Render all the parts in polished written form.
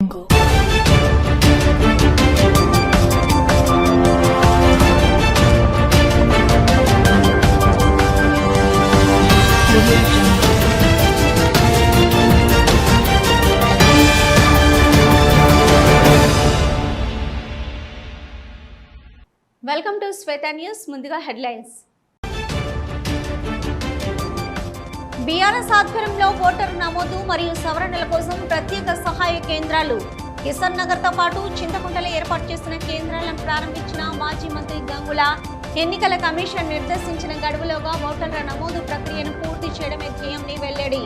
Welcome to Shweta news. ముందుగా headlines. BRS ఆధ్వర్యంలో voter నమోదు మరియు సవరణల కోసం ప్రత్యేక సహాయ కేంద్రాలు. కిసాన్ నగర్ తో పాటు చింతకుంటలో ఏర్పాటు చేసిన కేంద్రాలను ప్రారంభించిన మాజీ మంత్రి గంగుల. ఎన్నికల కమిషన్ నిర్దేశించిన గడువులోగా ఓటర్ల నమోదు ప్రక్రియను పూర్తి చేయడమే ధ్యేయంని వెల్లడి.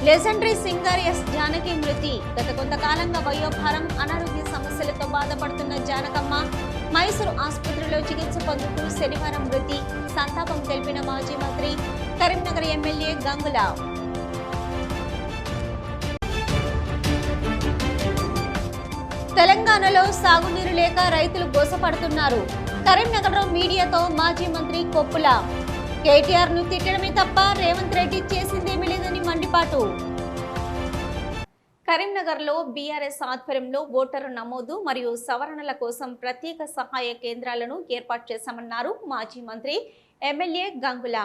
లెజెండరీ సింగర్ ఎస్ జానకి మృతి. గత కొంతకాలంగా వయోభారం, అనారోగ్య సమస్యలతో బాధపడుతున్న జానకమ్మ మైసూరు ఆసుపత్రిలో చికిత్స పొందుతూ శనివారం మృతి. సంతాపం తెలిపిన మాజీ మంత్రి, కరీంనగర్ ఎమ్మెల్యే గంగుల. తెలంగాణలో సాగునీరు లేక రైతులు గోసపడుతున్నారు. కరీంనగర్లో మీడియాతో మాజీ మంత్రి కొప్పుల. కేటీఆర్ ను తిట్టడమే తప్ప రేవంత్ రెడ్డి చేసిందేమీ లేదని మండిపాటు. కరీంనగర్లో బీఆర్ఎస్ ఆధ్వర్యంలో ఓటరు నమోదు మరియు సవరణల కోసం ప్రత్యేక సహాయ కేంద్రాలను ఏర్పాటు చేశామన్నారు మాజీ మంత్రి, ఎమ్మెల్యే గంగుల.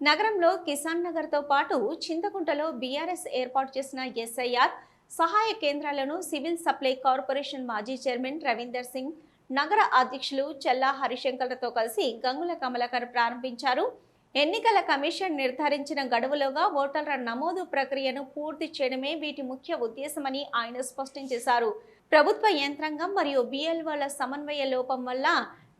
నగరంలో కిసాన్ నగర్ తో పాటు చింతకుంటలో బీఆర్ఎస్ ఏర్పాటు చేసిన ఎస్ఐఆర్ సహాయ కేంద్రాలను సివిల్ సప్లై కార్పొరేషన్ మాజీ చైర్మన్ రవీందర్ సింగ్, నగర అధ్యక్షులు చెల్లా హరిశంకర్లతో కలిసి గంగుల కమలాకర్ ప్రారంభించారు. ఎన్నికల కమిషన్ నిర్ధారించిన గడువులోగా ఓటర్ల నమోదు ప్రక్రియను పూర్తి చేయడమే వీటి ముఖ్య ఉద్దేశమని ఆయన స్పష్టం చేశారు. ప్రభుత్వ యంత్రాంగం మరియు బిఎల్ఓల సమన్వయ లోపం వల్ల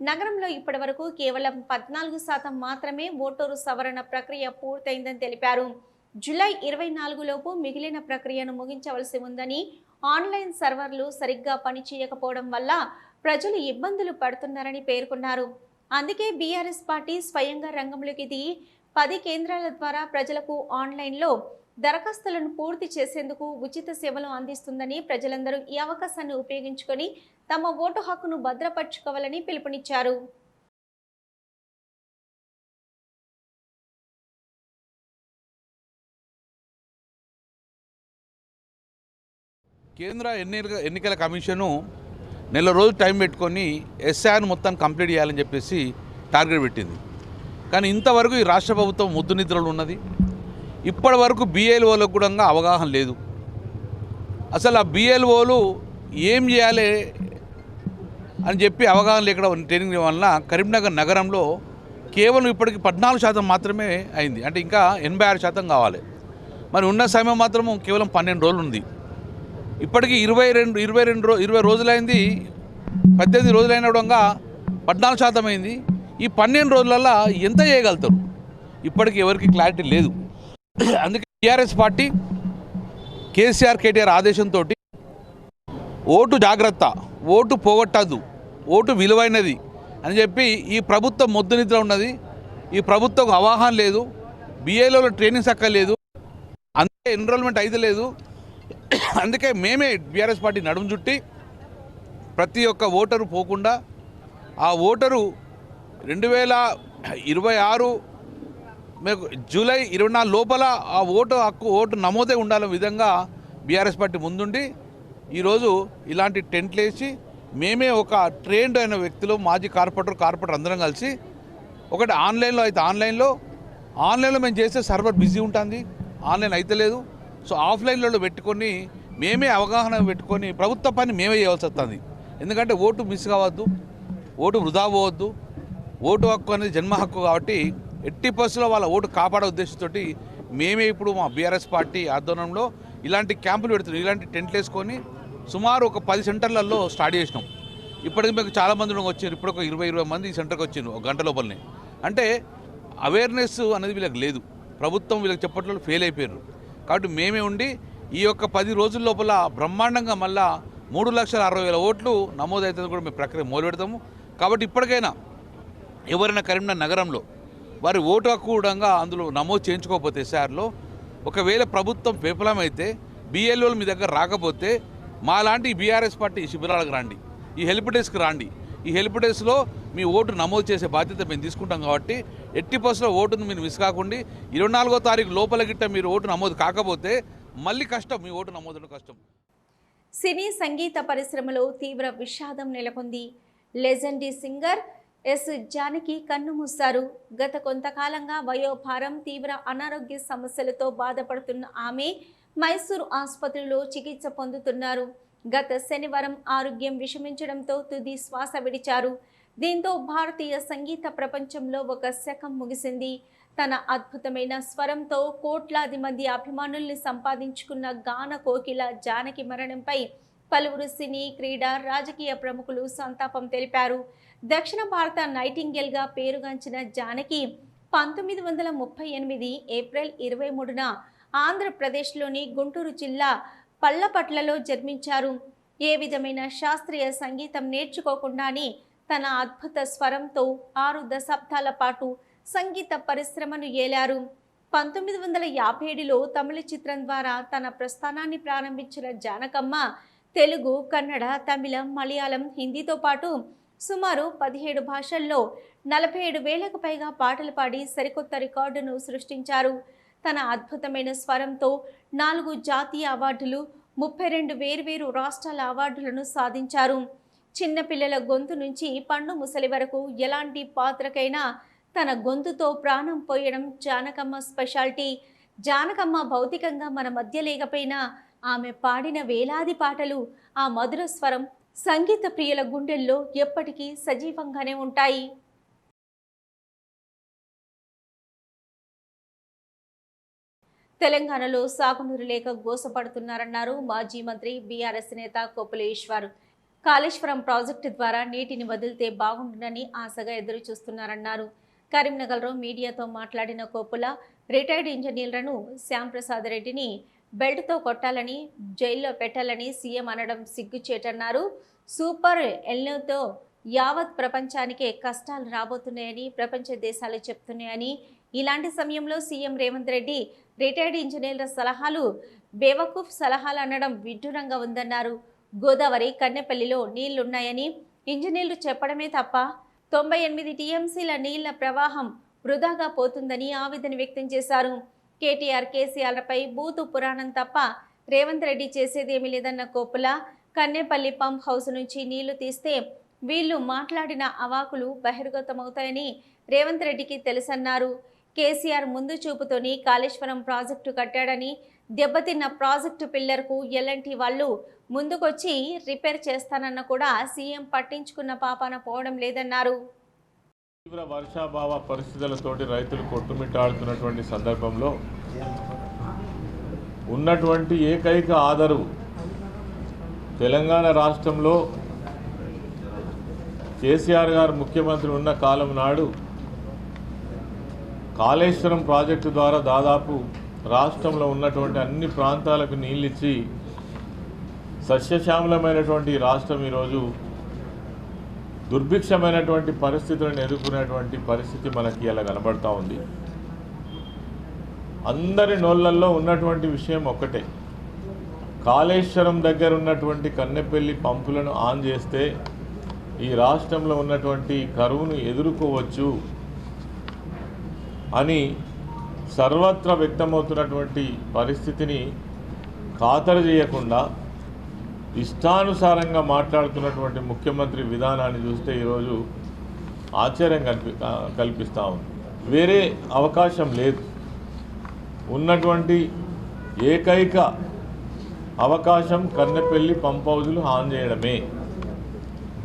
నగరంలో ఇప్పటివరకు కేవలం 14% మాత్రమే ఓటరు సవరణ ప్రక్రియ పూర్తయిందని తెలిపారు. జూలై 24 లోపు మిగిలిన ప్రక్రియను ముగించవలసి ఉందని, ఆన్లైన్ సర్వర్లు సరిగ్గా పనిచేయకపోవడం వల్ల ప్రజలు ఇబ్బందులు పడుతున్నారని పేర్కొన్నారు. అందుకే బీఆర్ఎస్ పార్టీ స్వయంగా రంగంలోకి దిగి 10 కేంద్రాల ద్వారా ప్రజలకు ఆన్లైన్లో దరఖాస్తులను పూర్తి చేసేందుకు ఉచిత సేవలు అందిస్తుందని, ప్రజలందరూ ఈ అవకాశాన్ని ఉపయోగించుకొని తమ ఓటు హక్కును భద్రపరచుకోవాలని పిలుపునిచ్చారు. కేంద్ర ఎన్నికల కమిషను నెల రోజులు టైం పెట్టుకొని ఎస్ఐఆర్ మొత్తం కంప్లీట్ చేయాలని చెప్పేసి టార్గెట్ పెట్టింది. కానీ ఇంతవరకు ఈ రాష్ట్ర ప్రభుత్వం ముద్దు నిద్రలు ఉన్నది. ఇప్పటి వరకు బిఎల్ఓలకు కూడా అవగాహన లేదు. అసలు ఆ బిఎల్ఓలు ఏం చేయాలి అని చెప్పి అవగాహన లేక ట్రైనింగ్ వలన కరీంనగర్ నగరంలో కేవలం ఇప్పటికి 14% మాత్రమే అయింది. అంటే ఇంకా 86% కావాలి. మరి ఉన్న సమయం మాత్రము కేవలం 12 రోజులు ఉంది. ఇప్పటికీ 20 రోజులైంది. 18 రోజులైన విధంగా 14% అయింది. ఈ 12 రోజులలో ఎంత చేయగలుగుతారు ఇప్పటికీ ఎవరికి క్లారిటీ లేదు. అందుకే టీఆర్ఎస్ పార్టీ కేటీఆర్ ఆదేశంతో ఓటు జాగ్రత్త, ఓటు పోగొట్టద్దు, ఓటు విలువైనది అని చెప్పి ఈ ప్రభుత్వం మొద్దు నిద్ర ఉన్నది. ఈ ప్రభుత్వం అవగాహన లేదు, బిఏలో ట్రైనింగ్ సక్కలేదు, అందుకే ఎన్రోల్మెంట్ అయితే లేదు. అందుకే మేమే బీఆర్ఎస్ పార్టీ నడుము చుట్టి ప్రతి ఒక్క ఓటరు పోకుండా ఆ ఓటరు 2026 జూలై 24 లోపల ఆ ఓటు నమోదే ఉండాలనే విధంగా బీఆర్ఎస్ పార్టీ ముందుండి ఈరోజు ఇలాంటి టెంట్లు వేసి మేమే ఒక ట్రైన్డ్ అయిన వ్యక్తులు, మాజీ కార్పొరేటర్ అందరం కలిసి ఒకటి ఆన్లైన్లో అయితే ఆన్లైన్లో మేము చేస్తే సర్వర్ బిజీ ఉంటుంది, ఆన్లైన్ అయితే లేదు. సో ఆఫ్లైన్లో పెట్టుకొని మేమే అవగాహన పెట్టుకొని ప్రభుత్వ పని మేమే చేయవలసి వస్తుంది. ఎందుకంటే ఓటు మిస్ కావద్దు, ఓటు వృధా పోవద్దు. ఓటు హక్కు అనేది జన్మ హక్కు కాబట్టి 80% వాళ్ళ ఓటు కాపాడే ఉద్దేశంతో మేమే ఇప్పుడు మా బీఆర్ఎస్ పార్టీ ఆధ్వర్యంలో ఇలాంటి క్యాంపులు పెడుతున్నాం. ఇలాంటి టెంట్లు వేసుకొని సుమారు ఒక 10 సెంటర్లలో స్టార్ట్ చేసినాం. ఇప్పటికి మీకు చాలామంది వచ్చారు. ఇప్పుడు ఒక 20 మంది ఈ సెంటర్కి వచ్చిండ్రు ఒక గంట లోపలనే. అంటే అవేర్నెస్ అనేది వీళ్ళకి లేదు. ప్రభుత్వం వీళ్ళకి చెప్పట్లో ఫెయిల్ అయిపోయారు. కాబట్టి మేమే ఉండి ఈ యొక్క 10 రోజుల లోపల బ్రహ్మాండంగా మళ్ళా 3,60,000 ఓట్లు నమోదవుతుంది కూడా మేము ప్రక్రియ మొదలు పెడతాము. కాబట్టి ఇప్పటికైనా ఎవరైనా కరీంనగర్ నగరంలో వారి ఓటు హక్కు కూడా అందులో నమోదు చేయించుకోకపోతే ఎస్ఆర్లో ఒకవేళ ప్రభుత్వం విఫలమైతే బిఎల్ఓలు మీ దగ్గర రాకపోతే మా లాంటి బీఆర్ఎస్ పార్టీ శిబిరాలకు రండి, ఈ హెల్ప్ డెస్క్ రండి. ఈ హెల్ప్ డెస్క్లో మీ ఓటు నమోదు చేసే బాధ్యత మేము తీసుకుంటాం కాబట్టి ఎట్టి పరిస్థితుల్లో ఓటును మీరు మిస్ కాకుండా 24వ తారీఖు లోపల గిట్ట మీరు ఓటు నమోదు కాకపోతే మళ్ళీ కష్టం, మీ ఓటు నమోదు కష్టం. సినీ సంగీత పరిశ్రమలో తీవ్ర విషాదం నెలకొంది. లెజెండరీ సింగర్ ఎస్ జానకి కన్నుమూశారు. గత కొంతకాలంగా వయోభారం, తీవ్ర అనారోగ్య సమస్యలతో బాధపడుతున్న ఆమె మైసూరు ఆసుపత్రిలో చికిత్స పొందుతున్నారు. గత శనివారం ఆరోగ్యం విషమించడంతో తుది శ్వాస విడిచారు. దీంతో భారతీయ సంగీత ప్రపంచంలో ఒక శకం ముగిసింది. తన అద్భుతమైన స్వరంతో కోట్లాది మంది అభిమానుల్ని సంపాదించుకున్న గాన కోకిల జానకి మరణంపై పలువురు సినీ, క్రీడా, రాజకీయ ప్రముఖులు సంతాపం తెలిపారు. దక్షిణ భారత నైటింగేల్గా పేరుగాంచిన జానకి 1938 ఏప్రిల్ 23న ఆంధ్రప్రదేశ్లోని గుంటూరు జిల్లా పల్లపట్లలో జన్మించారు. ఏ విధమైన శాస్త్రీయ సంగీతం నేర్చుకోకుండానే తన అద్భుత స్వరంతో 6 దశాబ్దాల పాటు సంగీత పరిశ్రమను ఏలారు. 1957లో తమిళ చిత్రం ద్వారా తన ప్రస్థానాన్ని ప్రారంభించిన జానకమ్మ తెలుగు, కన్నడ, తమిళం, మలయాళం, హిందీతో పాటు సుమారు 17 భాషల్లో 47,000కు పైగా పాటలు పాడి సరికొత్త రికార్డును సృష్టించారు. తన అద్భుతమైన స్వరంతో 4 జాతీయ అవార్డులు, 32 వేర్వేరు రాష్ట్రాల అవార్డులను సాధించారు. చిన్నపిల్లల గొంతు నుంచి పండు ముసలి వరకు ఎలాంటి పాత్రకైనా తన గొంతుతో ప్రాణం పోయడం జానకమ్మ స్పెషాలిటీ. జానకమ్మ భౌతికంగా మన మధ్య లేకపోయినా ఆమె పాడిన వేలాది పాటలు, ఆ మధుర స్వరం సంగీత ప్రియుల గుండెల్లో ఎప్పటికీ సజీవంగానే ఉంటాయి. తెలంగాణలో సాగునీరు లేక గోసపడుతున్నారన్నారు మాజీ మంత్రి బీఆర్ఎస్ నేత కొప్పుల ఈశ్వర్. కాళేశ్వరం ప్రాజెక్టు ద్వారా నీటిని వదిలితే బాగుంటుందని ఆశగా ఎదురు చూస్తున్నారన్నారు. కరీంనగర్లో మీడియాతో మాట్లాడిన కొప్పుల రిటైర్డ్ ఇంజనీర్లను శ్యాంప్రసాద్ రెడ్డిని బెల్ట్తో కొట్టాలని, జైల్లో పెట్టాలని సీఎం అనడం సిగ్గుచేటన్నారు. సూపర్ ఎల్నోతో యావత్ ప్రపంచానికే కష్టాలు రాబోతున్నాయని ప్రపంచ దేశాలు చెప్తున్నాయని, ఇలాంటి సమయంలో సీఎం రేవంత్ రెడ్డి రిటైర్డ్ ఇంజనీర్ల సలహాలు బేవకూఫ్ సలహాలు అనడం విడ్డూరంగా ఉందన్నారు. గోదావరి కన్నెపల్లిలో నీళ్లున్నాయని ఇంజనీర్లు చెప్పడమే తప్ప 98 టీఎంసీల నీళ్ల ప్రవాహం వృధాగా పోతుందని ఆవేదన వ్యక్తం చేశారు. కేటీఆర్, కేసీఆర్లపై బూతు పురాణం తప్ప రేవంత్ రెడ్డి చేసేదేమీ లేదన్న కొప్పుల, కన్నెపల్లి పంప్ హౌస్ నుంచి నీళ్లు తీస్తే వీళ్లు మాట్లాడిన అవాకులు బహిర్గతమవుతాయని రేవంత్ రెడ్డికి తెలుసన్నారు. కేసీఆర్ ముందు చూపుతోని కాళేశ్వరం ప్రాజెక్టు కట్టాడని, దెబ్బతిన్న ప్రాజెక్టు పిల్లర్కు ఎల్ఎన్టీ వాళ్ళు ముందుకొచ్చి రిపేర్ చేస్తానన్న కూడా సీఎం పట్టించుకున్న పాపాన పోవడం లేదన్నారు. తీవ్ర వర్షాభావ పరిస్థితులతోటి రైతులు కొట్టుమిట్టాడుతున్నటువంటి సందర్భంలో ఉన్నటువంటి ఏకైక ఆదరు తెలంగాణ రాష్ట్రంలో కేసీఆర్ గారు ముఖ్యమంత్రి ఉన్న కాలం నాడు కాళేశ్వరం ప్రాజెక్టు ద్వారా దాదాపు రాష్ట్రంలో ఉన్నటువంటి అన్ని ప్రాంతాలకు నీళ్ళిచ్చి సస్యశ్యామలమైనటువంటి రాష్ట్రం ఈరోజు దుర్భిక్షమైనటువంటి పరిస్థితులను ఎదుర్కొనేటువంటి పరిస్థితి మనకి ఇలా కనబడతా ఉంది. అందరి నోళ్ళల్లో ఉన్నటువంటి విషయం ఒక్కటే, కాళేశ్వరం దగ్గర ఉన్నటువంటి కన్నెపల్లి పంపులను ఆన్ చేస్తే ఈ రాష్ట్రంలో ఉన్నటువంటి కరువును ఎదుర్కోవచ్చు అని సర్వత్రా వ్యక్తమవుతున్నటువంటి పరిస్థితిని ఖాతరు చేయకుండా ఇష్టానుసారంగా మాట్లాడుతున్నటువంటి ముఖ్యమంత్రి విధానాన్ని చూస్తే ఈరోజు ఆశ్చర్యం కల్పిస్తూ ఉంది. వేరే అవకాశం లేదు. ఉన్నటువంటి ఏకైక అవకాశం కన్నెపల్లి పంప్ హౌజులు ఆన్ చేయడమే.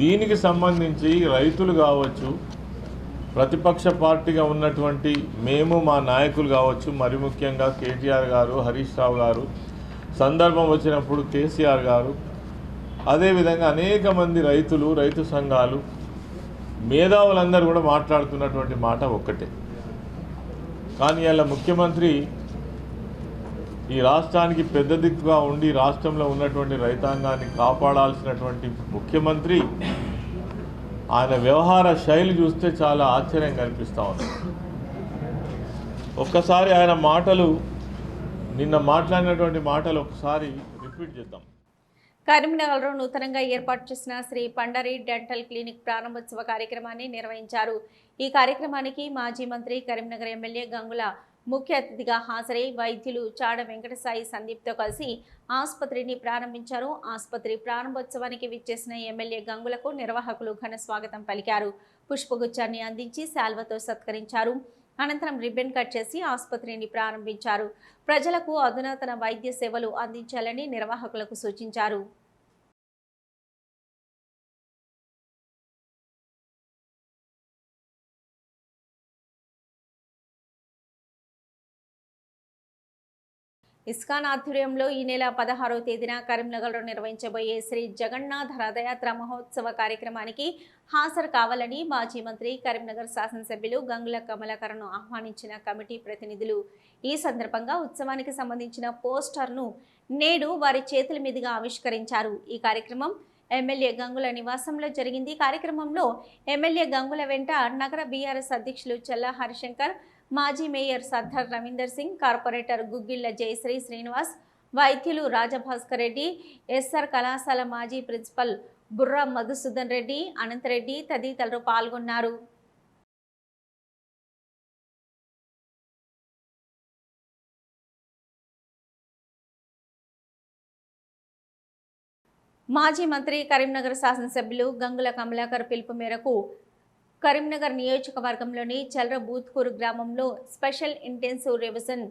దీనికి సంబంధించి రైతులు కావచ్చు, ప్రతిపక్ష పార్టీగా ఉన్నటువంటి మేము, మా నాయకులు కావచ్చు, మరి ముఖ్యంగా కేటీఆర్ గారు, హరీష్ రావు గారు, సందర్భం వచ్చినప్పుడు కేసీఆర్ గారు, అదేవిధంగా అనేక మంది రైతులు, రైతు సంఘాలు, మేధావులందరూ కూడా మాట్లాడుతున్నటువంటి మాట ఒక్కటే. కానీ ఇలా ముఖ్యమంత్రి ఈ రాష్ట్రానికి పెద్ద దిక్కుగా ఉండి రాష్ట్రంలో ఉన్నటువంటి రైతాంగాన్ని కాపాడాల్సినటువంటి ముఖ్యమంత్రి ఆయన వ్యవహార శైలి చూస్తే చాలా ఆశ్చర్యం కనిపిస్తూ ఉంది. ఒక్కసారి ఆయన మాటలు, నిన్న మాట్లాడినటువంటి మాటలు ఒకసారి రిపీట్ చేద్దాం. కరీంనగర్లో నూతనంగా ఏర్పాటు చేసిన శ్రీ పండరి డెంటల్ క్లినిక్ ప్రారంభోత్సవ కార్యక్రమాన్ని నిర్వహించారు. ఈ కార్యక్రమానికి మాజీ మంత్రి కరీంనగర్ ఎమ్మెల్యే గంగుల ముఖ్య అతిథిగా హాజరై వైద్యులు చాడ వెంకటసాయి సందీప్తో కలిసి ఆసుపత్రిని ప్రారంభించారు. ఆసుపత్రి ప్రారంభోత్సవానికి విచ్చేసిన ఎమ్మెల్యే గంగులకు నిర్వాహకులు ఘన స్వాగతం పలికారు. పుష్పగుచ్చాన్ని అందించి శాల్వతో సత్కరించారు. అనంతరం రిబ్బన్ కట్ చేసి ఆసుపత్రిని ప్రారంభించారు. ప్రజలకు అధునాతన వైద్య సేవలు అందించాలని నిర్వాహకులకు సూచించారు. ఇస్కాన్ ఆధ్వర్యంలో ఈ నెల 16వ తేదీన కరీంనగర్లో నిర్వహించబోయే శ్రీ జగన్నాథ రథయాత్ర మహోత్సవ కార్యక్రమానికి హాజరు కావాలని మాజీ మంత్రి కరీంనగర్ శాసనసభ్యులు గంగుల కమలాకర్ను ఆహ్వానించిన కమిటీ ప్రతినిధులు ఈ సందర్భంగా ఉత్సవానికి సంబంధించిన పోస్టర్ను నేడు వారి చేతుల మీదుగా ఆవిష్కరించారు. ఈ కార్యక్రమం ఎమ్మెల్యే గంగుల నివాసంలో జరిగింది. కార్యక్రమంలో ఎమ్మెల్యే గంగుల వెంట నగర బీఆర్ఎస్ అధ్యక్షులు చల్లా హరిశంకర్, మాజీ మేయర్ సర్దార్ రవీందర్ సింగ్, కార్పొరేటర్ గుగ్గిళ్ల జయశ్రీ శ్రీనివాస్, వైద్యులు రాజభాస్కర్ రెడ్డి, ఎస్ఆర్ కళాశాల మాజీ ప్రిన్సిపల్ బుర్రా మధుసూదన్ రెడ్డి, అనంతరెడ్డి తదితరులు పాల్గొన్నారు. మాజీ మంత్రి కరీంనగర్ శాసనసభ్యులు గంగుల కమలాకర్ పిలుపు మేరకు కరీంనగర్ నియోజకవర్గంలోని చల్రబూత్కూరు గ్రామంలో స్పెషల్ ఇంటెన్సివ్ రివిజన్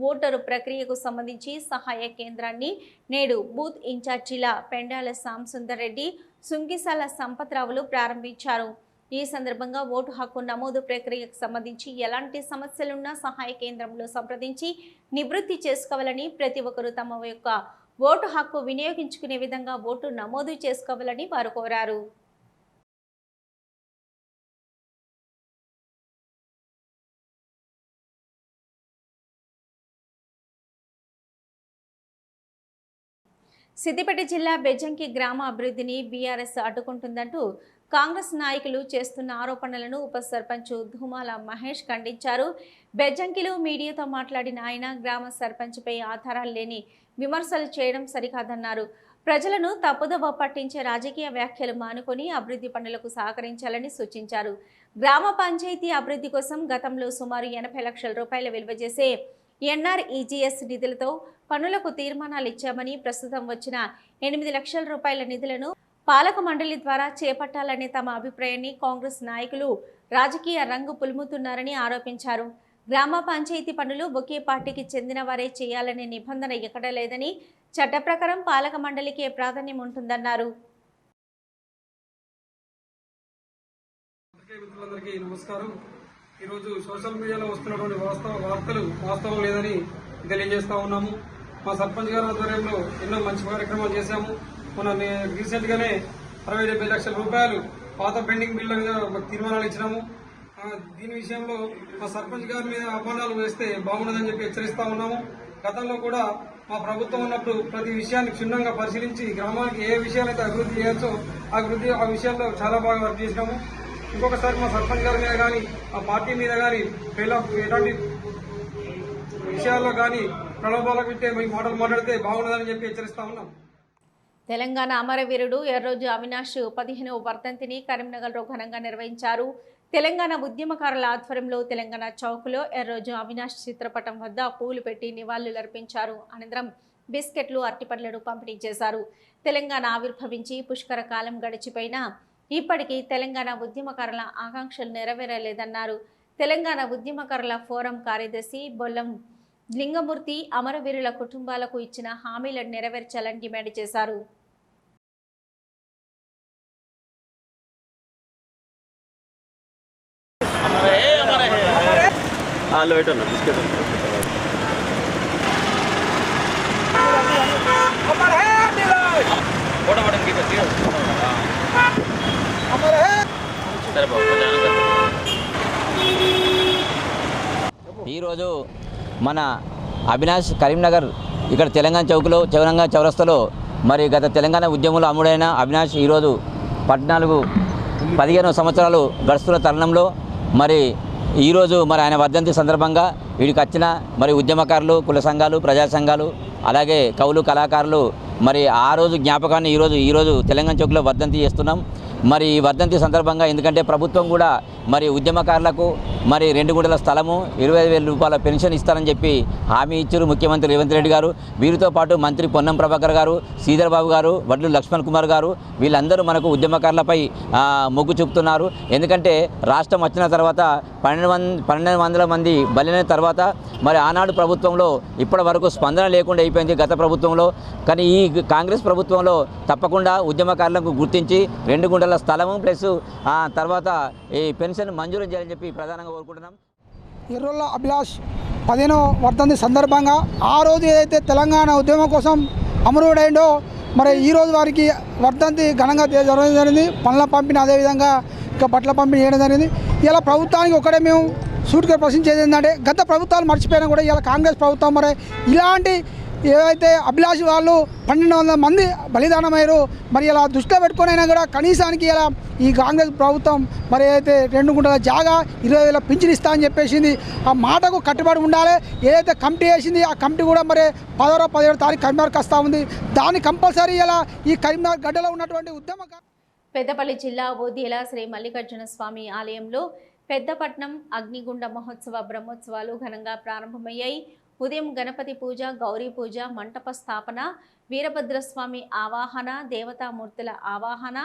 ఓటరు ప్రక్రియకు సంబంధించి సహాయ కేంద్రాన్ని నేడు బూత్ ఇన్ఛార్జీల పెండాల సాంసుందర్ రెడ్డి, సుంగిసాల సంపత్రావులు ప్రారంభించారు. ఈ సందర్భంగా ఓటు హక్కు నమోదు ప్రక్రియకు సంబంధించి ఎలాంటి సమస్యలున్నా సహాయ కేంద్రంలో సంప్రదించి నివృత్తి చేసుకోవాలని, ప్రతి ఒక్కరూ తమ యొక్క ఓటు హక్కు వినియోగించుకునే విధంగా ఓటు నమోదు చేసుకోవాలని వారు కోరారు. సిద్దిపేట జిల్లా బెజ్జంకి గ్రామ అభివృద్ధిని బీఆర్ఎస్ అడ్డుకుంటుందంటూ కాంగ్రెస్ నాయకులు చేస్తున్న ఆరోపణలను ఉప సర్పంచ్ ధూమాల మహేష్ ఖండించారు. బెజ్జంకిలో మీడియాతో మాట్లాడిన ఆయన గ్రామ సర్పంచ్పై ఆధారాలు లేని విమర్శలు చేయడం సరికాదన్నారు. ప్రజలను తప్పుదోవ పట్టించే రాజకీయ వ్యాఖ్యలు మానుకొని అభివృద్ధి పనులకు సహకరించాలని సూచించారు. గ్రామ పంచాయతీ అభివృద్ధి కోసం గతంలో సుమారు 80 లక్షల రూపాయల విలువ చేసే NREGS నిధులతో పనులకు తీర్మానాలు ఇచ్చామని, ప్రస్తుతం వచ్చిన 8 లక్షల రూపాయల నిధులను పాలక మండలి ద్వారా చేపట్టాలనే తమ అభిప్రాయాన్ని కాంగ్రెస్ నాయకులు రాజకీయ రంగు పులుముతున్నారని ఆరోపించారు. గ్రామ పంచాయతీ పనులు ఒకే పార్టీకి చెందిన వారే చేయాలనే నిబంధన ఎక్కడ లేదని, చట్ట ప్రకారం పాలక మండలికే ప్రాధాన్యం ఉంటుందన్నారు. ఈరోజు సోషల్ మీడియాలో వస్తున్నటువంటి వార్తలు వాస్తవం లేదని తెలియజేస్తా ఉన్నాము. మా సర్పంచ్ గారి ఆధ్వర్యంలో ఎన్నో మంచి కార్యక్రమాలు చేశాము. మన రీసెంట్ గానే 60-70 లక్షల రూపాయలు పాత పెండింగ్ బిల్లు మీద తీర్మానాలు ఇచ్చినాము. దీని విషయంలో మా సర్పంచ్ గారి మీద అభాండాలు వేస్తే బాగుండదని చెప్పి హెచ్చరిస్తా ఉన్నాము. గతంలో కూడా మా ప్రభుత్వం ఉన్నప్పుడు ప్రతి విషయాన్ని క్షుణ్ణంగా పరిశీలించి గ్రామానికి ఏ విషయాలైతే అభివృద్ధి చేయొచ్చో ఆ విషయాల్లో చాలా బాగా వర్క్ చేసినాము. ఇంకొకసారి మా సర్పంచ్ గారి మీద కానీ ఆ పార్టీ మీద కానీ ఎలాంటి విషయాల్లో కానీ ప్రలోభాలకు పెట్టే మాటలు మాట్లాడితే బాగుండదని చెప్పి హెచ్చరిస్తా ఉన్నాం. తెలంగాణ అమరవీరుడు ఎర్రోజు అవినాష్ 15వ వర్ధంతిని కరీంనగర్లో ఘనంగా నిర్వహించారు. తెలంగాణ ఉద్యమకారుల ఆధ్వర్యంలో తెలంగాణ చౌక్లో ఎర్రోజు అవినాష్ చిత్రపటం వద్ద పూలు పెట్టి నివాళులర్పించారు. అనంతరం బిస్కెట్లు, అరటిపండ్లను పంపిణీ చేశారు. తెలంగాణ ఆవిర్భవించి పుష్కర కాలం గడిచిపోయినా ఇప్పటికీ తెలంగాణ ఉద్యమకారుల ఆకాంక్షలు నెరవేరలేదన్నారు. తెలంగాణ ఉద్యమకారుల ఫోరం కార్యదర్శి బొల్లం లింగమూర్తి అమరవీరుల కుటుంబాలకు ఇచ్చిన హామీలను నెరవేర్చాలని డిమాండ్ చేశారు. ఈరోజు మన అవినాష్ కరీంనగర్ ఇక్కడ తెలంగాణ చౌరస్తాలో మరి గత తెలంగాణ ఉద్యమంలో అమ్ముడైన అవినాష్ ఈరోజు 15 సంవత్సరాలు గడుస్తున్న తరుణంలో మరి ఈరోజు మరి ఆయన వర్ధంతి సందర్భంగా వీడికి వచ్చిన మరి ఉద్యమకారులు, కుల సంఘాలు, ప్రజా సంఘాలు, అలాగే కవులు, కళాకారులు మరి ఆ రోజు జ్ఞాపకాన్ని ఈరోజు తెలంగాణ చౌక్లో వర్ధంతి చేస్తున్నాం. మరి ఈ వర్ధంతి సందర్భంగా ఎందుకంటే ప్రభుత్వం కూడా మరి ఉద్యమకారులకు మరి 2 గుంటల స్థలము, 25,000 రూపాయల పెన్షన్ ఇస్తారని చెప్పి హామీ ఇచ్చారు ముఖ్యమంత్రి రేవంత్ రెడ్డి గారు. వీరితో పాటు మంత్రి పొన్నం ప్రభాకర్ గారు, శ్రీధర్ బాబు గారు, వడ్లు లక్ష్మణ్ కుమార్ గారు వీళ్ళందరూ మనకు ఉద్యమకారులపై మొగ్గు చూపుతున్నారు. ఎందుకంటే రాష్ట్రం వచ్చిన తర్వాత 1200 మంది బలైన తర్వాత మరి ఆనాడు ప్రభుత్వంలో ఇప్పటి వరకు స్పందన లేకుండా అయిపోయింది గత ప్రభుత్వంలో. కానీ ఈ కాంగ్రెస్ ప్రభుత్వంలో తప్పకుండా ఉద్యమకారులకు గుర్తించి 2 గుంటల స్థలము ప్లస్ తర్వాత ఈ పెన్షన్ మంజూరు చేయాలని చెప్పి ప్రధానంగా కోరుకుంటున్నాం. ఎర్రోళ్ళ అభిలాష్ 15వ వర్ధంతి సందర్భంగా ఆ రోజు ఏదైతే తెలంగాణ ఉద్యమం కోసం అమరుడైండో మరి ఈరోజు వారికి వర్ధంతి ఘనంగా జరగడం జరిగింది. పనుల పంపిణీ అదేవిధంగా ఇంకా బట్టల పంపిణీ చేయడం జరిగింది. ఇలా ప్రభుత్వానికి ఒకటే మేము సూటిగా ప్రశ్నించేది ఏంటంటే గత ప్రభుత్వాలు మర్చిపోయినా కూడా ఇలా కాంగ్రెస్ ప్రభుత్వం మరి ఇలాంటి ఏవైతే అభిలాష్ వాళ్ళు 1200 మంది బలిదానమయ్యారు మరి ఇలా దృష్టిలో పెట్టుకునైనా కూడా కనీసానికి ఇలా ఈ కాంగ్రెస్ ప్రభుత్వం మరి ఏదైతే 2 గుంటల జాగా 20,000 పింఛన్ ఇస్తా అని చెప్పేసింది. ఆ మాటకు కట్టుబడి ఉండాలి. ఏదైతే కమిటీ వేసింది ఆ కమిటీ కూడా మరి 16వ 17వ తారీఖు కరీంనగర్కి వస్తూ ఉంది. దాన్ని కంపల్సరీ ఇలా ఈ కరీంనగర్ గడ్డలో ఉన్నటువంటి ఉద్యమకారులు. పెద్దపల్లి జిల్లా ఓదెల శ్రీ మల్లికార్జున స్వామి ఆలయంలో పెద్దపట్నం అగ్నిగుండ మహోత్సవ బ్రహ్మోత్సవాలు ఘనంగా ప్రారంభమయ్యాయి. ఉదయం గణపతి పూజ, గౌరీ పూజ, మంటప స్థాపన, వీరభద్రస్వామి ఆవాహన, దేవతామూర్తుల ఆవాహన,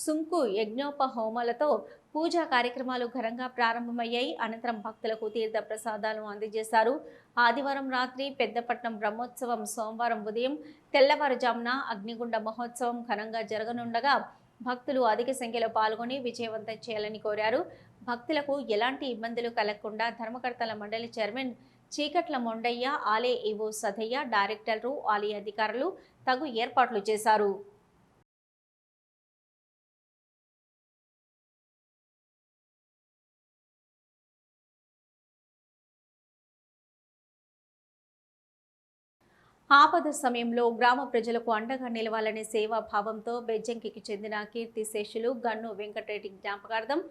సుంకు యజ్ఞోపహోమాలతో పూజా కార్యక్రమాలు ఘనంగా ప్రారంభమయ్యాయి. అనంతరం భక్తులకు తీర్థ ప్రసాదాలు అందజేశారు. ఆదివారం రాత్రి పెద్దపట్నం బ్రహ్మోత్సవం, సోమవారం ఉదయం తెల్లవారుజామున అగ్నిగుండ మహోత్సవం ఘనంగా జరగనుండగా భక్తులు అధిక సంఖ్యలో పాల్గొని విజయవంతం చేయాలని కోరారు. భక్తులకు ఎలాంటి ఇబ్బందులు కలగకుండా ధర్మకర్తల మండలి చైర్మన్ చీకట్ల మొండయ్య, ఆలయ ఈవో సదయ్య, డైరెక్టర్లు, ఆలయ అధికారులు తగు ఏర్పాట్లు చేశారు. ఆపద సమయంలో గ్రామ ప్రజలకు అండగా నిలవాలనే సేవాభావంతో బెజ్జంకికి చెందిన కీర్తిశేషులు గన్ను వెంకటరెడ్డి జ్ఞాపకార్థం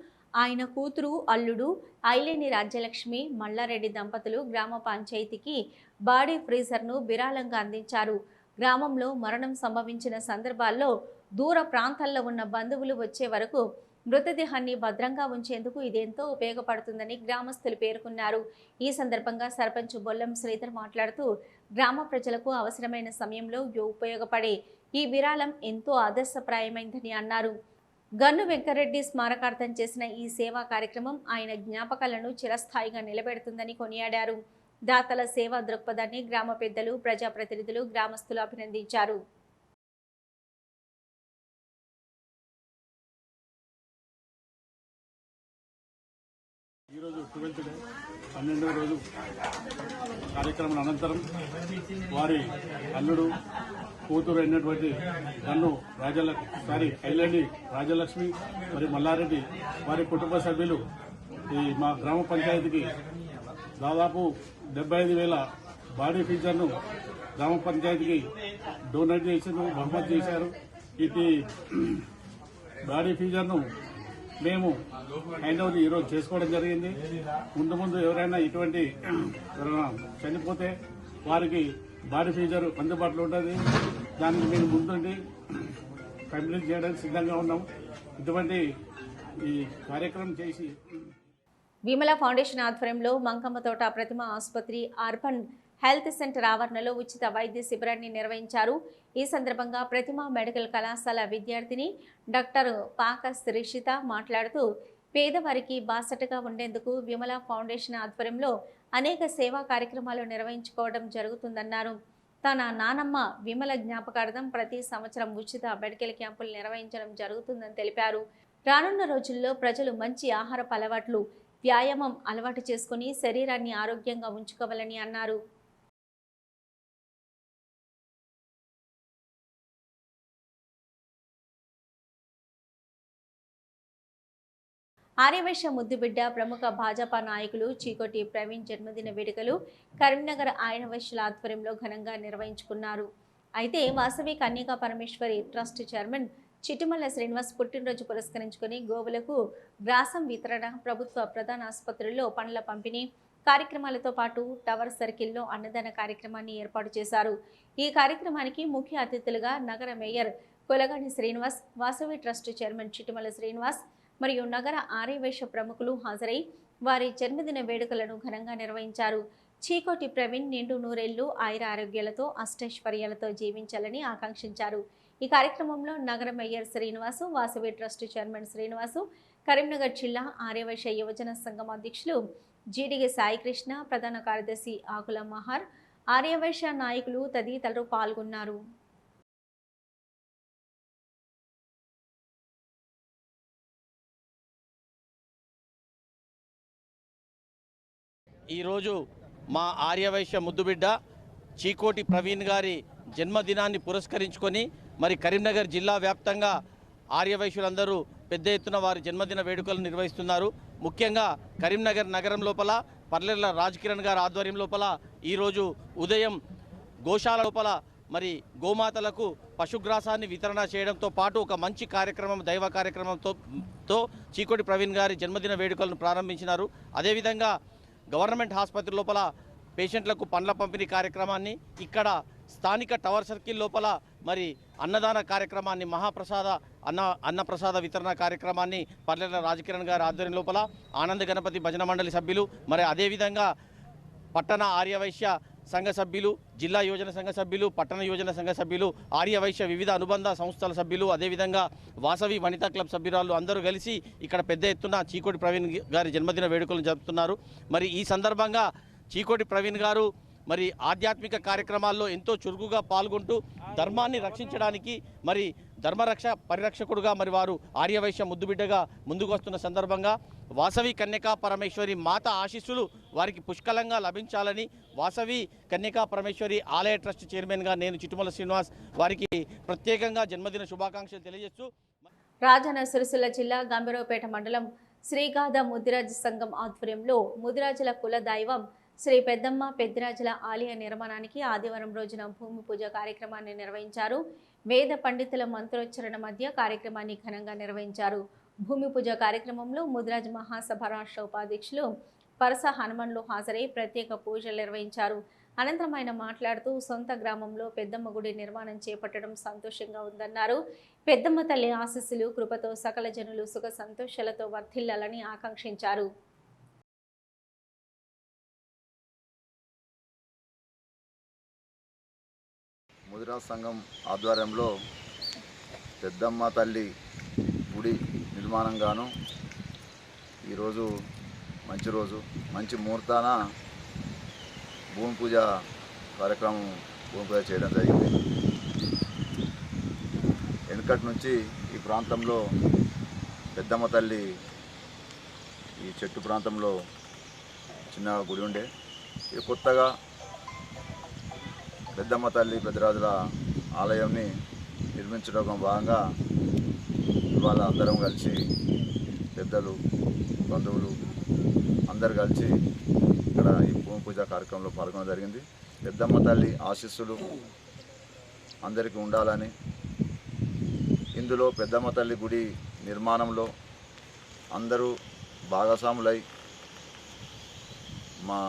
ఆయన కూతురు, అల్లుడు ఐలేని రాజ్యలక్ష్మి, మల్లారెడ్డి దంపతులు గ్రామ పంచాయతీకి బాడీ ఫ్రీజర్ను విరాళంగా అందించారు. గ్రామంలో మరణం సంభవించిన సందర్భాల్లో దూర ప్రాంతాల్లో ఉన్న బంధువులు వచ్చే వరకు మృతదేహాన్ని భద్రంగా ఉంచేందుకు ఇదెంతో ఉపయోగపడుతుందని గ్రామస్తులు పేర్కొన్నారు. ఈ సందర్భంగా సర్పంచ్ బొల్లం శ్రీధర్ మాట్లాడుతూ గ్రామ ప్రజలకు అవసరమైన సమయంలో ఉపయోగపడే ఈ విరాళం ఎంతో ఆదర్శప్రాయమైందని అన్నారు. గన్ను వెంకరెడ్డి స్మారకార్థం చేసిన ఈ సేవా కార్యక్రమం ఆయన జ్ఞాపకాలను చిరస్థాయిగా నిలబెడుతుందని కొనియాడారు. దాతల సేవా దృక్పథాన్ని గ్రామ పెద్దలు, ప్రజాప్రతినిధులు, గ్రామస్తులు అభినందించారు. ఈరోజు 12th డే 12వ రోజు కార్యక్రమం అనంతరం వారి అల్లుడు, కూతురు అయినటువంటి గన్ను ఐలేని రాజలక్ష్మి మరి మల్లారెడ్డి వారి కుటుంబ సభ్యులు ఈ మా గ్రామ పంచాయతీకి దాదాపు 75,000 బాడీ ఫీచర్ను గ్రామ పంచాయతీకి డొనేట్ చేసారు, బహుమతి చేశారు. ఇది బాడీ ఫీచర్ను మేము హ్యాండ్ ఓవర్ ఈరోజు చేసుకోవడం జరిగింది. ముందు ఎవరైనా ఇటువంటి చనిపోతే వారికి బాడీ ఫీచర్ అందుబాటులో ఉంటుంది. దానికి మేము ముందుండి కంప్లీట్ చేయడానికి సిద్ధంగా ఉన్నాం. ఇటువంటి ఈ కార్యక్రమం చేసి విమల ఫౌండేషన్ ఆధ్వర్యంలో మంకమ్మతోట ప్రతిమ ఆసుపత్రి అర్బన్ హెల్త్ సెంటర్ ఆవరణలో ఉచిత వైద్య శిబిరాన్ని నిర్వహించారు. ఈ సందర్భంగా ప్రతిమ మెడికల్ కళాశాల విద్యార్థిని డాక్టర్ పాక శ్రీషిత మాట్లాడుతూ పేదవారికి బాసటగా ఉండేందుకు విమల ఫౌండేషన్ ఆధ్వర్యంలో అనేక సేవా కార్యక్రమాలు నిర్వహించుకోవడం జరుగుతుందన్నారు. తన నానమ్మ విమల జ్ఞాపకార్థం ప్రతి సంవత్సరం ఉచిత మెడికల్ క్యాంపులు నిర్వహించడం జరుగుతుందని తెలిపారు. రానున్న రోజుల్లో ప్రజలు మంచి ఆహారపు అలవాట్లు, వ్యాయామం అలవాటు చేసుకుని శరీరాన్ని ఆరోగ్యంగా ఉంచుకోవాలని అన్నారు. ఆర్యవైశ్య ముద్దుబిడ్డ ప్రముఖ భాజపా నాయకులు చీకోటి ప్రవీణ్ జన్మదిన వేడుకలు కరీంనగర్ ఆర్యవైశ్యుల ఆధ్వర్యంలో ఘనంగా నిర్వహించుకున్నారు. అయితే వాసవి కన్యకా పరమేశ్వరి ట్రస్ట్ చైర్మన్ చిటిమల్ల శ్రీనివాస్ పుట్టినరోజు పురస్కరించుకుని గోవులకు గ్రాసం వితరణ, ప్రభుత్వ ప్రధాన ఆసుపత్రుల్లో పండ్ల పంపిణీ, కార్యక్రమాలతో పాటు టవర్ సర్కిల్లో అన్నదాన కార్యక్రమాన్ని ఏర్పాటు చేశారు. ఈ కార్యక్రమానికి ముఖ్య అతిథులుగా నగర mayor Kolagani Srinivas, Vasavi trust chairman Chitimala Srinivas మరియు నగర ఆర్యవైశ్య ప్రముఖులు హాజరై వారి జన్మదిన వేడుకలను ఘనంగా నిర్వహించారు. చీకోటి ప్రవీణ్ నిండు నూరేళ్లు ఆయుర ఆరోగ్యాలతో అష్టైశ్వర్యాలతో జీవించాలని ఆకాంక్షించారు. ఈ కార్యక్రమంలో నగర mayor Srinivasu, Vasavi trust chairman Srinivasu, Karimnagar జిల్లా ఆర్యవైశ్య యువజన సంఘం అధ్యక్షులు జీడిగే సాయికృష్ణ, ప్రధాన కార్యదర్శి ఆకుల మహార్, ఆర్యవైశ్య నాయకులు తదితరులు పాల్గొన్నారు. ఈరోజు మా ఆర్యవైశ్య ముద్దుబిడ్డ చీకోటి ప్రవీణ్ గారి జన్మదినాన్ని పురస్కరించుకొని మరి కరీంనగర్ జిల్లా వ్యాప్తంగా ఆర్యవైశ్యులందరూ పెద్ద ఎత్తున వారి జన్మదిన వేడుకలు నిర్వహిస్తున్నారు. ముఖ్యంగా కరీంనగర్ నగరం లోపల పర్లెల రాజ్కిరణ్ గారి ఆధ్వర్యం లోపల ఈరోజు ఉదయం గోశాల లోపల మరి గోమాతలకు పశుగ్రాసాన్ని వితరణ చేయడంతో పాటు ఒక మంచి కార్యక్రమం, దైవ కార్యక్రమంతో చీకోటి ప్రవీణ్ గారి జన్మదిన వేడుకలను ప్రారంభించినారు. అదేవిధంగా గవర్నమెంట్ ఆసుపత్రి లోపల పేషెంట్లకు పండ్ల పంపిణీ కార్యక్రమాన్ని, ఇక్కడ స్థానిక టవర్ సర్కిల్ లోపల మరి అన్నదాన కార్యక్రమాన్ని, మహాప్రసాద అన్నప్రసాద వితరణ కార్యక్రమాన్ని పర్లెల రాజకిరణ్ గారి ఆధ్వర్యం లోపల ఆనంద గణపతి భజన మండలి సభ్యులు, మరి అదేవిధంగా పట్టణ ఆర్యవైశ్య సంఘ సభ్యులు, జిల్లా యోజన సంఘ సభ్యులు, పట్టణ యోజన సంఘ సభ్యులు, ఆర్యవైశ్య వివిధ అనుబంధ సంస్థల సభ్యులు, అదేవిధంగా వాసవి వనితా క్లబ్ సభ్యురాలు అందరూ కలిసి ఇక్కడ పెద్ద ఎత్తున చీకోటి ప్రవీణ్ గారి జన్మదిన వేడుకలను జరుపుతున్నారు. మరి ఈ సందర్భంగా చీకోటి ప్రవీణ్ గారు మరి ఆధ్యాత్మిక కార్యక్రమాల్లో ఎంతో చురుకుగా పాల్గొంటూ ధర్మాన్ని రక్షించడానికి మరి ధర్మరక్ష పరిరక్షకుడుగా మరి వారు ఆర్యవైశ్య ముద్దుబిడ్డగా ముందుకు వస్తున్న సందర్భంగా వాసవి కన్యకా పరమేశ్వరి మాత ఆశీస్సులు వారికి పుష్కలంగా లభించాలని వాసవి కన్యకా పరమేశ్వరి ఆలయ ట్రస్ట్ చైర్మన్గా నేను చిటిమల శ్రీనివాస్ వారికి ప్రత్యేకంగా జన్మదిన శుభాకాంక్షలు తెలియజేస్తూ రాజన్న సిరిసిల్ల జిల్లా గంభీరావుపేట మండలం శ్రీగాధ ముదిరాజ్ సంఘం ఆధ్వర్యంలో ముదిరాజుల కుల దైవం శ్రీ పెద్దమ్మ పెద్దిరాజుల ఆలయ నిర్మాణానికి ఆదివారం రోజున భూమి పూజ కార్యక్రమాన్ని నిర్వహించారు. వేద పండితుల మంత్రోచ్చరణ మధ్య కార్యక్రమాన్ని ఘనంగా నిర్వహించారు. భూమి పూజ కార్యక్రమంలో ముదిరాజ్ మహాసభ రాష్ట్ర ఉపాధ్యక్షులు పరస హనుమన్లు హాజరై ప్రత్యేక పూజలు నిర్వహించారు. అనంతరం ఆయన మాట్లాడుతూ సొంత గ్రామంలో పెద్దమ్మ గుడి నిర్మాణం చేపట్టడం సంతోషంగా ఉందన్నారు. పెద్దమ్మ తల్లి ఆశీస్సులు కృపతో సకల జనులు సుఖ సంతోషాలతో వర్ధిల్లాలని ఆకాంక్షించారు. ముదిరాజ్ సంఘం ఆధ్వర్యంలో పెద్దమ్మ తల్లి గుడి నిర్మాణంగాను ఈరోజు మంచి ముహూర్తాన భూమి పూజ కార్యక్రమం భూమి పూజ చేయడం జరిగింది. వెనుకటి నుంచి ఈ ప్రాంతంలో పెద్దమ్మ తల్లి ఈ చెట్టు ప్రాంతంలో చిన్న గుడి ఉండే, ఇది కొత్తగా పెద్దమ్మ తల్లి పెద్దరాజుల ఆలయంని నిర్మించడం భాగంగా ఇవాళ అందరం కలిసి పెద్దలు, బంధువులు అందరు కలిసి ఇక్కడ ఈ భూమి పూజ కార్యక్రమంలో పాల్గొనడం జరిగింది. పెద్దమ్మ తల్లి ఆశీస్సులు అందరికీ ఉండాలని, ఇందులో పెద్దమ్మ తల్లి గుడి నిర్మాణంలో అందరూ భాగస్వాములై మా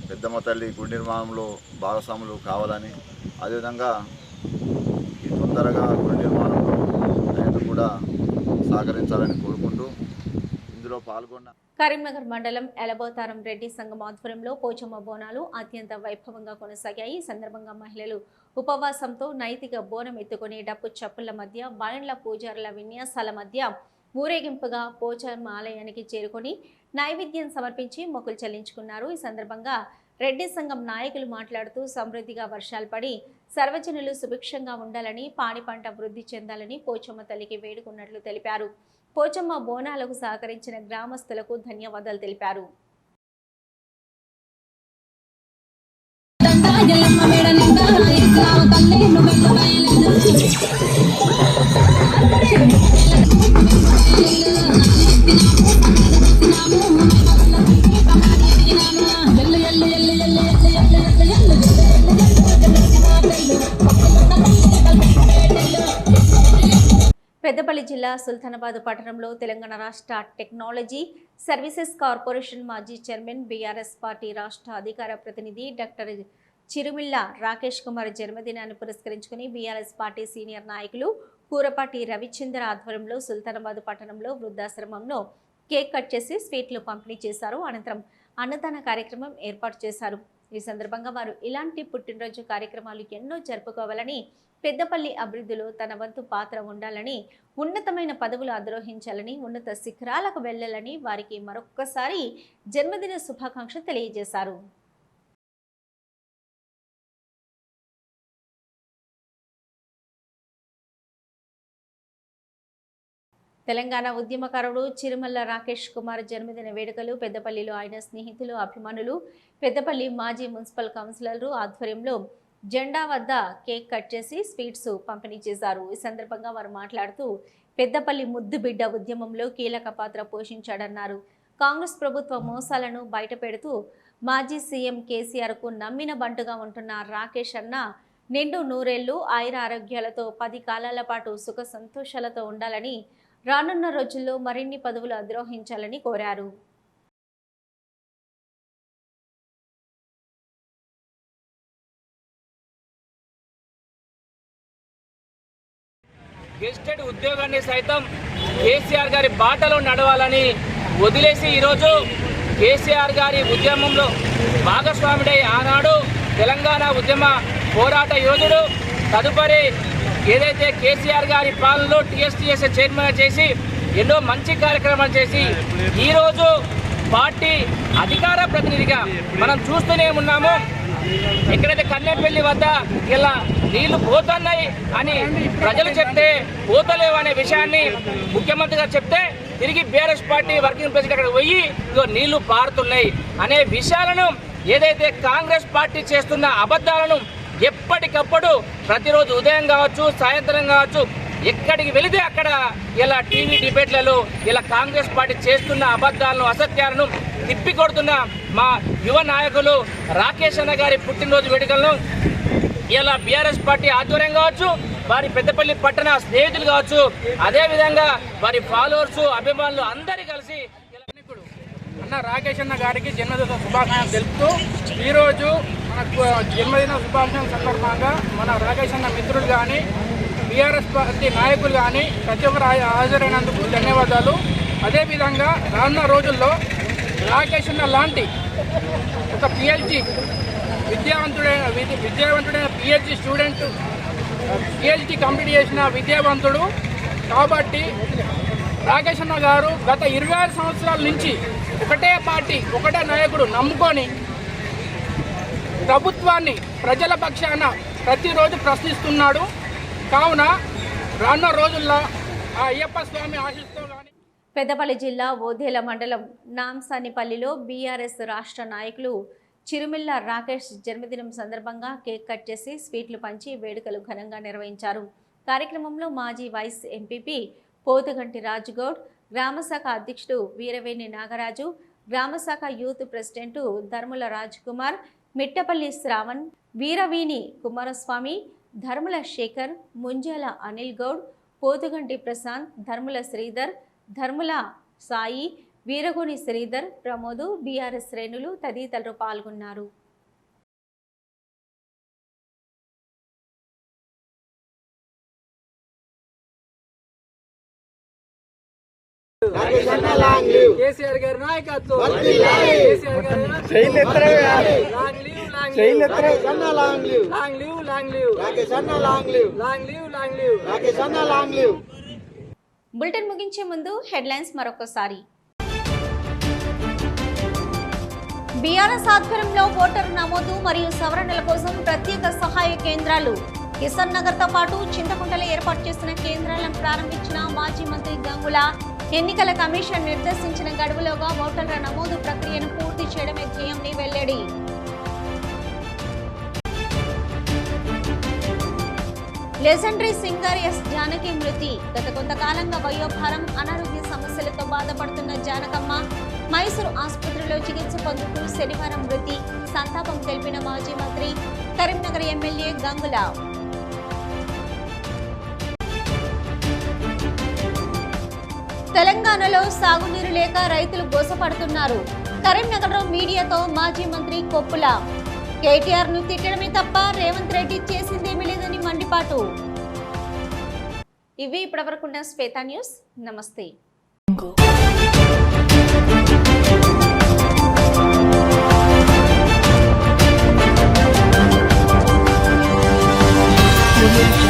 పెద్దమ్మ తల్లి గుడి నిర్మాణంలో భాగస్వాములు కావాలని, అదేవిధంగా ఈ తొందరగా గుడి నిర్మాణంలో రైతులు కూడా సహకరించాలని కోరుకుంటూ ఇందులో పాల్గొన్న కరీంనగర్ మండలం ఎలబోతారం రెడ్డి సంఘం ఆధ్వర్యంలో పోచమ్మ బోనాలు అత్యంత వైభవంగా కొనసాగాయి. ఈ సందర్భంగా మహిళలు ఉపవాసంతో నైతిక బోనం ఎత్తుకుని డప్పు చప్పుల మధ్య బాయండ్ల పూజారుల విన్యాసాల మధ్య ఊరేగింపుగా పోచమ్మ ఆలయానికి చేరుకొని నైవేద్యం సమర్పించి మొక్కులు చెల్లించుకున్నారు. ఈ సందర్భంగా రెడ్డి సంఘం నాయకులు మాట్లాడుతూ సమృద్ధిగా వర్షాలు పడి సర్వజనులు సుభిక్షంగా ఉండాలని, పాడి పంట వృద్ధి చెందాలని పోచమ్మ తల్లికి వేడుకున్నట్లు తెలిపారు. పోచమ్మ బోనాలకు సహకరించిన గ్రామస్తులకు ధన్యవాదాలు తెలిపారు. పెద్దపల్లి జిల్లా సుల్తానాబాద్ పట్టణంలో తెలంగాణ రాష్ట్ర టెక్నాలజీ సర్వీసెస్ కార్పొరేషన్ మాజీ చైర్మన్ బీఆర్ఎస్ పార్టీ రాష్ట్ర అధికార ప్రతినిధి డాక్టర్ చిరుమిళ్ళ రాకేష్ కుమార్ జన్మదినాన్ని పురస్కరించుకుని బీఆర్ఎస్ పార్టీ సీనియర్ నాయకులు కూరపాటి రవిచంద్ర ఆధ్వర్యంలో సుల్తానాబాద్ పట్టణంలో వృద్ధాశ్రమంలో కేక్ కట్ చేసి స్వీట్లు పంపిణీ చేశారు. అనంతరం అన్నదాన కార్యక్రమం ఏర్పాటు చేశారు. ఈ సందర్భంగా వారు ఇలాంటి పుట్టినరోజు కార్యక్రమాలు ఎన్నో జరుపుకోవాలని, పెద్దపల్లి అభివృద్ధిలో తన వంతు పాత్ర ఉండాలని, ఉన్నతమైన పదవులు అధిరోహించాలని, ఉన్నత శిఖరాలకు వెళ్లాలని వారికి మరొక్కసారి జన్మదిన శుభాకాంక్షలు తెలియజేశారు. తెలంగాణ ఉద్యమకారుడు చిరుమల్ల రాకేష్ కుమార్ జన్మదిన వేడుకలు పెద్దపల్లిలో ఆయన స్నేహితులు, అభిమానులు, పెద్దపల్లి మాజీ మున్సిపల్ కౌన్సిలర్లు ఆధ్వర్యంలో జెండా వద్ద కేక్ కట్ చేసి స్వీట్స్ పంపిణీ చేశారు. ఈ సందర్భంగా వారు మాట్లాడుతూ పెద్దపల్లి ముద్దు బిడ్డ ఉద్యమంలో కీలక పాత్ర పోషించాడన్నారు. కాంగ్రెస్ ప్రభుత్వ మోసాలను బయటపెడుతూ మాజీ సీఎం కేసీఆర్కు నమ్మిన బంటుగా ఉంటున్న రాకేష్ అన్న నిండు నూరేళ్లు ఆయుర ఆరోగ్యాలతో 10 కాలాల పాటు సుఖ సంతోషాలతో ఉండాలని, రానున్న రోజుల్లో మరిన్ని పదవులు అధిరోహించాలని కోరారు. గెస్టెడ్ ఉద్యోగాన్ని సైతం కేసీఆర్ గారి బాటలో నడవాలని వదిలేసి ఈరోజు కేసీఆర్ గారి ఉద్యమంలో భాగస్వాముడై ఆనాడు తెలంగాణ ఉద్యమ పోరాట యోధుడు, తదుపరి ఏదైతే కేసీఆర్ గారి పాలనలో టీఎస్టీఎస్ చైర్మన్ చేసి ఎన్నో మంచి కార్యక్రమాలు చేసి ఈరోజు పార్టీ అధికార ప్రతినిధిగా మనం చూస్తూనే ఉన్నాము. ఎక్కడైతే కన్నెపల్లి వద్ద ఇలా నీళ్లు పోతున్నాయి అని ప్రజలు చెప్తే పోతలేవు అనే విషయాన్ని ముఖ్యమంత్రి గారు చెప్తే తిరిగి బీఆర్ఎస్ పార్టీ వర్కింగ్ ప్రెసిడెంట్ అక్కడ పోయి ఇదిగో నీళ్లు పారుతున్నాయి అనే విషయాలను, ఏదైతే కాంగ్రెస్ పార్టీ చేస్తున్న అబద్ధాలను ఎప్పటికప్పుడు ప్రతిరోజు ఉదయం కావచ్చు, సాయంత్రం కావచ్చు, ఎక్కడికి వెళితే అక్కడ ఇలా టీవీ డిబేట్లలో ఇలా కాంగ్రెస్ పార్టీ చేస్తున్న అబద్ధాలను, అసత్యాలను తిప్పికొడుతున్న మా యువ నాయకులు రాకేష్ అన్న గారి పుట్టినరోజు వేడుకలను ఇలా బీఆర్ఎస్ పార్టీ ఆధ్వర్యం కావచ్చు, వారి పెద్దపల్లి పట్టణ స్నేహితులు కావచ్చు, అదేవిధంగా వారి ఫాలోవర్స్, అభిమానులు అందరూ కలిసి అన్న రాకేష్ అన్న గారికి జన్మదిన శుభాకాంక్షలు తెలుపుతూ ఈరోజు మనకు జన్మదిన శుభాకాంక్షల సందర్భంగా మన రాకేష్ అన్న మిత్రులు కానీ, బీఆర్ఎస్ పార్టీ నాయకులు కానీ ప్రతి ఒక్కరు హాజరైనందుకు ధన్యవాదాలు. అదేవిధంగా రానున్న రోజుల్లో రాకేష్ అన్న లాంటి ఒక పిహెచ్డి విద్యావంతుడైన పిహెచ్డి స్టూడెంట్, పిహెచ్డి కంప్లీట్ చేసిన విద్యావంతుడు కాబట్టి రాకేష్ అన్న గారు గత 26 సంవత్సరాల నుంచి ఒకటే పార్టీ, ఒకటే నాయకుడు నమ్ముకొని ప్రభుత్వాన్ని ప్రజల పక్షాన ప్రతిరోజు ప్రశ్నిస్తున్నాడు. కావున రానున్న రోజుల్లో ఆ అయ్యప్ప స్వామి ఆశీస్సుతో కానీ. పెద్దపల్లి జిల్లా ఓదేల మండలం నాంసానిపల్లిలో బీఆర్ఎస్ రాష్ట్ర నాయకులు చిరుమిళ్ళ రాకేష్ జన్మదినం సందర్భంగా కేక్ కట్ చేసి స్వీట్లు పంచి వేడుకలు ఘనంగా నిర్వహించారు. కార్యక్రమంలో మాజీ వైస్ ఎంపీపీ పోతుగంటి రాజుగౌడ్, గ్రామశాఖ అధ్యక్షుడు వీరవేణి నాగరాజు, గ్రామశాఖ youth president Dharmula Rajkumar, Mittapalli Shravan, Veeraveeni Kumaraswamy, Dharmula Shekhar, Munjala Anil Goud, Pothuganti Prashanth, Dharmula Sridhar, Dharmula Sai, Veeragoni Sridhar, Pramod, BRS శ్రేణులు తదితరులు పాల్గొన్నారు. కేసీఆర్ గారి నాయకత్వం, బులెటిన్ ముగించే ముందు హెడ్లైన్స్ మరొకసారి. బీఆర్ఎస్ ఆధ్వర్యంలో ఓటరు నమోదు మరియు సవరణల కోసం ప్రత్యేక సహాయ కేంద్రాలు. కిసాన్ నగర్తో పాటు చింతకుంటలో ఏర్పాటు చేసిన కేంద్రాలను ప్రారంభించిన మాజీ మంత్రి గంగుల. ఎన్నికల కమిషన్ నిర్దేశించిన గడువులోగా ఓటర్ల నమోదు ప్రక్రియను పూర్తి చేయడమే ధ్యేయంని వెల్లడి. లెజెండరీ సింగర్ ఎస్ జానకి మృతి. గత కొంతకాలంగా వయోభారం, అనారోగ్య సమస్యలతో బాధపడుతున్న జానకమ్మ మైసూరు ఆసుపత్రిలో చికిత్స పొందుతూ శనివారం మృతి. సంతాపం తెలిపిన మాజీ మంత్రి, కరీంనగర్ ఎమ్మెల్యే గంగుల. తెలంగాణలో సాగునీరు లేక రైతులు గోసపడుతున్నారు. కరీంనగర్లో మీడియాతో మాజీ మంత్రి కొప్పుల. కేటీఆర్ ను తిట్టడమే తప్ప రేవంత్ రెడ్డి చేసిందేమీ లేదని మండిపాటు. ఇవి ఇప్పటివరకున్న శ్వేత న్యూస్. నమస్తే. Yeah.